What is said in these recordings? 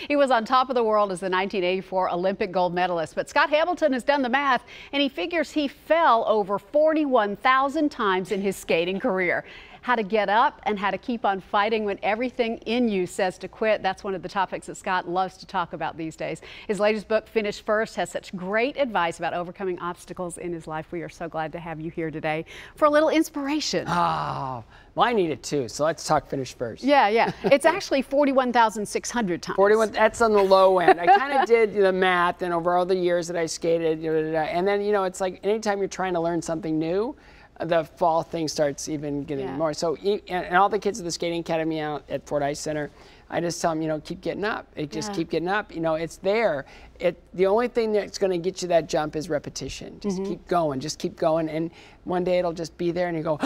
He was on top of the world as the 1984 Olympic gold medalist. But Scott Hamilton has done the math, and he figures he fell over 41,000 times in his skating career. How to get up and how to keep on fighting when everything in you says to quit. That's one of the topics that Scott loves to talk about these days. His latest book, Finish First, has such great advice about overcoming obstacles in his life. We are so glad to have you here today for a little inspiration. Oh, well, I need it too, so let's talk Finish First. Yeah. It's actually 41,600 times. 41, that's on the low end. I kind of did the math, and over all the years that I skated, and then, it's like anytime you're trying to learn something new, the fall thing starts even getting more. So, and all the kids at the Skating Academy out at Fordyce Center, I just tell them, keep getting up. Just keep getting up. It's there. The only thing that's going to get you that jump is repetition. Just keep going. Just keep going. And one day it'll just be there, and you go,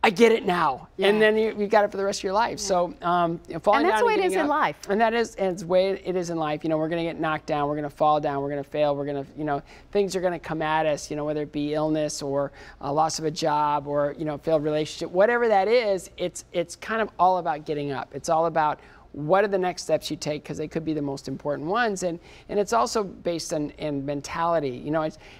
I get it now, and then you got it for the rest of your life. So falling and that's down the way it is in life. And it's the way it is in life. We're going to get knocked down, we're going to fall down, we're going to fail, we're going to, things are going to come at us. Whether it be illness or loss of a job or failed relationship, whatever that is, it's kind of all about getting up. It's all about what are the next steps you take, because they could be the most important ones, and it's also based on mentality.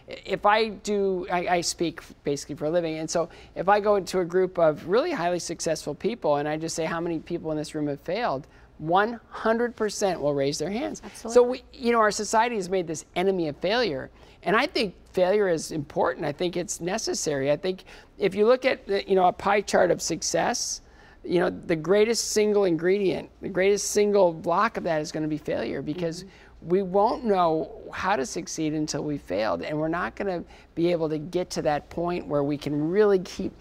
If I speak basically for a living, and so if I go into a group of really highly successful people and I just say how many people in this room have failed, 100% will raise their hands. Absolutely. So our society has made this enemy of failure, and I think failure is important. I think it's necessary. I think if you look at a pie chart of success, the greatest single ingredient, the greatest single block of that is going to be failure, because we won't know how to succeed until we failed, and we're not going to be able to get to that point where we can really keep,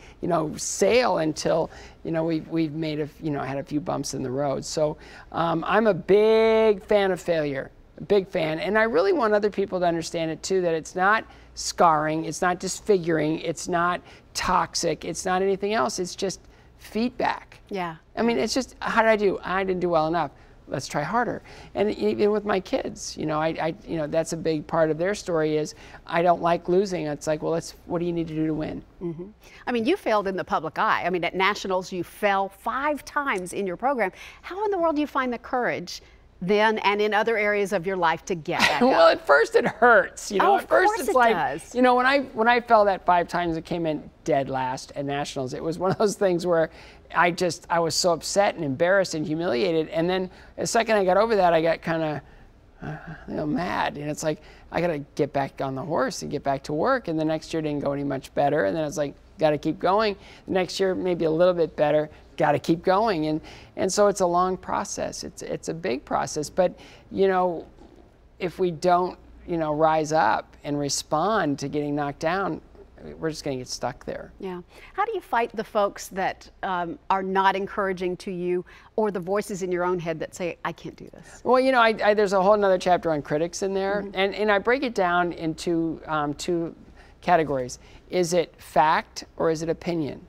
sail until, we've made had a few bumps in the road. So I'm a big fan of failure, a big fan, and I really want other people to understand it too, that it's not scarring, it's not disfiguring, it's not toxic, it's not anything else, it's just feedback. Yeah. I mean, it's just, how did I do? I didn't do well enough. Let's try harder. And even with my kids, that's a big part of their story is I don't like losing. It's like, well, what do you need to do to win? I mean, you failed in the public eye. I mean, at nationals, you fell 5 times in your program. How in the world do you find the courage then and in other areas of your life to get back Well, up? at first it hurts. Of course it's like, does. When I fell that 5 times, it came in dead last at nationals. It was one of those things where I was so upset and embarrassed and humiliated. And then the second I got over that, I got kind of mad. And it's like, I got to get back on the horse and get back to work. And the next year didn't go any much better. And then it's like, got to keep going. The next year, maybe a little bit better. Got to keep going, and so it's a long process. It's a big process, but if we don't rise up and respond to getting knocked down, we're just going to get stuck there. Yeah. How do you fight the folks that are not encouraging to you, or the voices in your own head that say, I can't do this? Well, there's a whole nother chapter on critics in there, and I break it down into 2 categories. Is it fact or is it opinion?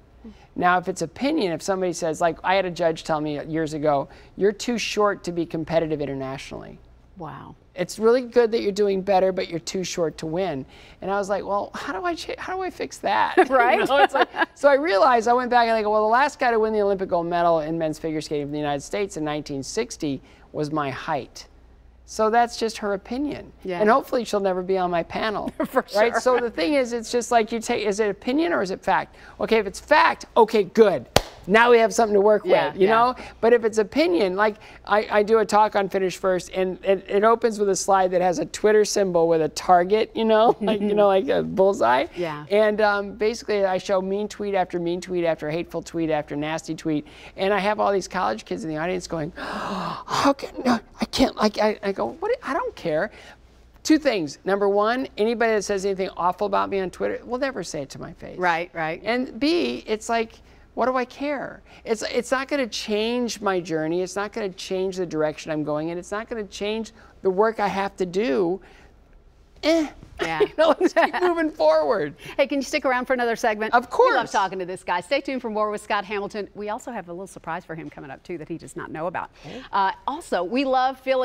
Now, if it's opinion, if somebody says, like I had a judge tell me years ago, you're too short to be competitive internationally. Wow. It's really good that you're doing better, but you're too short to win. And I was like, well, how do I fix that? Right. It's like, so I realized, I went back and I go, well, the last guy to win the Olympic gold medal in men's figure skating for the United States in 1960 was my height. So that's just her opinion. Yeah. And hopefully she'll never be on my panel. For sure. Right? So the thing is, it's just like is it opinion or is it fact? Okay, if it's fact, okay, good. Now we have something to work with, you know? But if it's opinion, like I do a talk on Finish First, and it opens with a slide that has a Twitter symbol with a target, like a bullseye. Yeah. And basically I show mean tweet after hateful tweet after nasty tweet. And I have all these college kids in the audience going, how can, no, I can't, I go, what? I don't care. 2 things. Number 1, anybody that says anything awful about me on Twitter will never say it to my face. Right. And B, it's like, what do I care? It's not going to change my journey. It's not going to change the direction I'm going in. It's not going to change the work I have to do. Yeah. Let's keep moving forward. Hey, can you stick around for another segment? Of course. We love talking to this guy. Stay tuned for more with Scott Hamilton. We also have a little surprise for him coming up, too, that he does not know about. Also, we love feeling